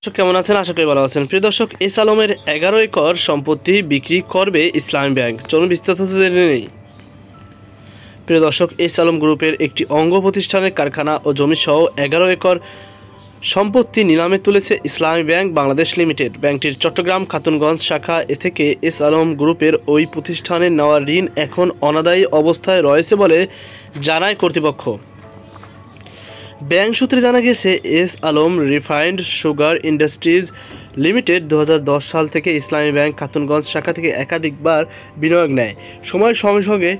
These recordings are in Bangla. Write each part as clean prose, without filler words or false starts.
দর্শক কেমন আছেন? আশা করি ভালো আছেন। প্রিয় দর্শক, এস আলমের 11 একর সম্পত্তি বিক্রি করবে ইসলামী ব্যাংক। চলুন বিস্তারিত জেনে নেই। প্রিয় দর্শক, এস আলম গ্রুপের একটি অঙ্গ প্রতিষ্ঠানের কারখানা ও জমি সহ 11 একর সম্পত্তি নিলামে তুলেছে ইসলামী ব্যাংক বাংলাদেশ লিমিটেড। ব্যাংকটির চট্টগ্রাম খাতুনগঞ্জ শাখা থেকে এস আলম গ্রুপের ওই প্রতিষ্ঠানের নেওয়া ঋণ এখন অনাদায়ী অবস্থায় রয়েছে বলে জানায় কর্তৃপক্ষ। ব্যাংক সূত্রে জানা গেছে, S Alam refined sugar industries limited 2010 সাল থেকে ইসলামী ব্যাংক খাতুনগঞ্জ শাখা থেকে একাধিকবার বিনিয়োগ নেয়। সময়ের সঙ্গে সঙ্গে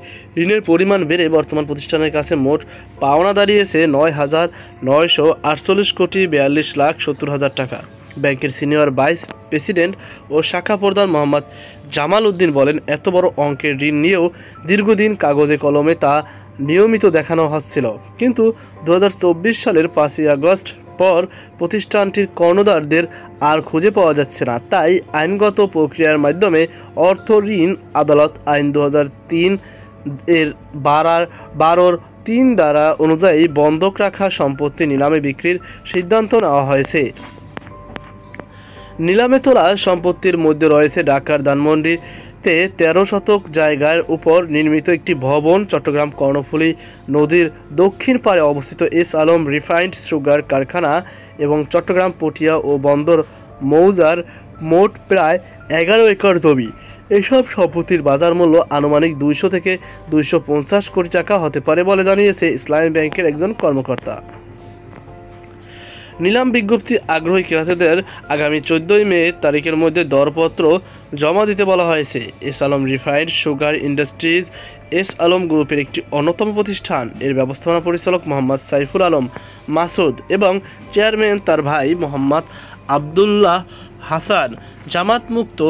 ঋণের পরিমাণ বেড়ে বর্তমান প্রতিষ্ঠানের কাছে মোট পাওনা দাঁড়িয়েছে 9,948 কোটি 42,70,000 টাকা। ব্যাংকের সিনিয়র ভাইস প্রেসিডেন্ট ও শাখা প্রধান মোহাম্মদ জামাল উদ্দিন বলেন, এত বড় অঙ্কের ঋণ নিয়েও দীর্ঘদিন কাগজে কলমে তা নিয়মিত দেখানো হচ্ছিল, কিন্তু 2024 সালের 5ই আগস্ট পর প্রতিষ্ঠানটির কর্ণধারদের আর খুঁজে পাওয়া যাচ্ছে না। তাই আইনগত প্রক্রিয়ার মাধ্যমে অর্থ ঋণ আদালত আইন 2003 এর 12-3 ধারা অনুযায়ী বন্ধক রাখা সম্পত্তি নিলামে বিক্রির সিদ্ধান্ত নেওয়া হয়েছে। নিলামে তোলা সম্পত্তির মধ্যে রয়েছে ঢাকার ধানমন্ডিতে 13 শতক জায়গার উপর নির্মিত একটি ভবন, চট্টগ্রাম কর্ণফুলী নদীর দক্ষিণ পাড়ে অবস্থিত এস আলম রিফাইন্ড সুগার কারখানা এবং চট্টগ্রাম পটিয়া ও বন্দর মৌজার মোট প্রায় 11 একর জমি। এসব সম্পত্তির বাজার মূল্য আনুমানিক 200 থেকে 250 কোটি টাকা হতে পারে বলে জানিয়েছে ইসলামী ব্যাংকের একজন কর্মকর্তা। নিলাম বিজ্ঞপ্তি আগ্রহী ক্রেতাদের আগামী 14 মে তারিখের মধ্যে দরপত্র জমা দিতে বলা হয়েছে। S Alam refined sugar industries S Alam গ্রুপের একটি অন্যতম প্রতিষ্ঠান। এর ব্যবস্থাপনা পরিচালক মোহাম্মদ সাইফুল আলম মাসুদ এবং চেয়ারম্যান তার ভাই মোহাম্মদ আবদুল্লাহ হাসান। জামাত মুক্ত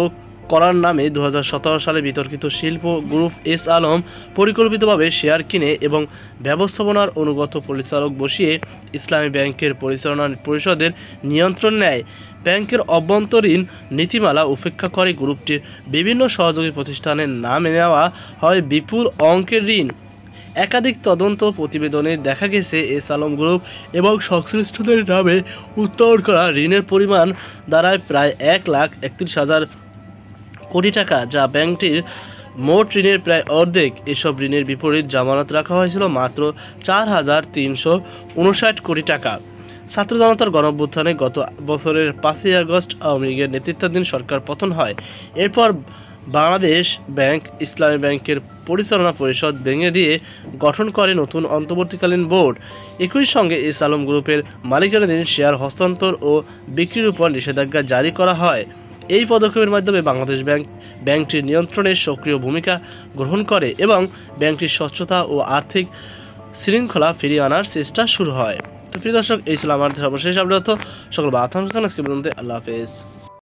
করার নামে 2017 সালে বিতর্কিত শিল্প গ্রুপ এস আলম পরিকল্পিতভাবে শেয়ার কিনে এবং ব্যবস্থাপনার অনুগত পরিচালক বসিয়ে ইসলামী ব্যাংকের পরিচালনা পরিষদের নিয়ন্ত্রণ নেয়। ব্যাংকের অভ্যন্তরীণ নীতিমালা উপেক্ষা করে গ্রুপটির বিভিন্ন সহযোগী প্রতিষ্ঠানের নামে নেওয়া হয় বিপুল অঙ্কের ঋণ। একাধিক তদন্ত প্রতিবেদনে দেখা গেছে, এস আলম গ্রুপ এবং সংশ্লিষ্টদের নামে উত্তোলন করা ঋণের পরিমাণ দাঁড়ায় প্রায় 1,31,000 কোটি টাকা, যা ব্যাংকটির মোট ঋণের প্রায় অর্ধেক। এসব ঋণের বিপরীত জামানত রাখা হয়েছিল মাত্র 4,359 কোটি টাকা। ছাত্র জনতার গণঅভ্যুত্থানে গত বছরের 5ই আগস্ট আওয়ামী লীগের নেতৃত্বাধীন সরকার পতন হয়। এরপর বাংলাদেশ ব্যাংক ইসলামী ব্যাংকের পরিচালনা পরিষদ ভেঙে দিয়ে গঠন করে নতুন অন্তর্বর্তীকালীন বোর্ড। একই সঙ্গে এস আলম গ্রুপের মালিকানাধীন শেয়ার হস্তান্তর ও বিক্রির উপর নিষেধাজ্ঞা জারি করা হয়। এই পদক্ষেপের মাধ্যমে বাংলাদেশ ব্যাংক ব্যাংকটির নিয়ন্ত্রণে সক্রিয় ভূমিকা গ্রহণ করে এবং ব্যাংকটির স্বচ্ছতা ও আর্থিক শৃঙ্খলা ফিরিয়ে আনার চেষ্টা শুরু হয়। তো প্রিয় দর্শক, এই ছিল আমাদের সর্বশেষ আপডেট। সকল বার্তা আজকে পর্যন্ত। আল্লাহ হাফেজ।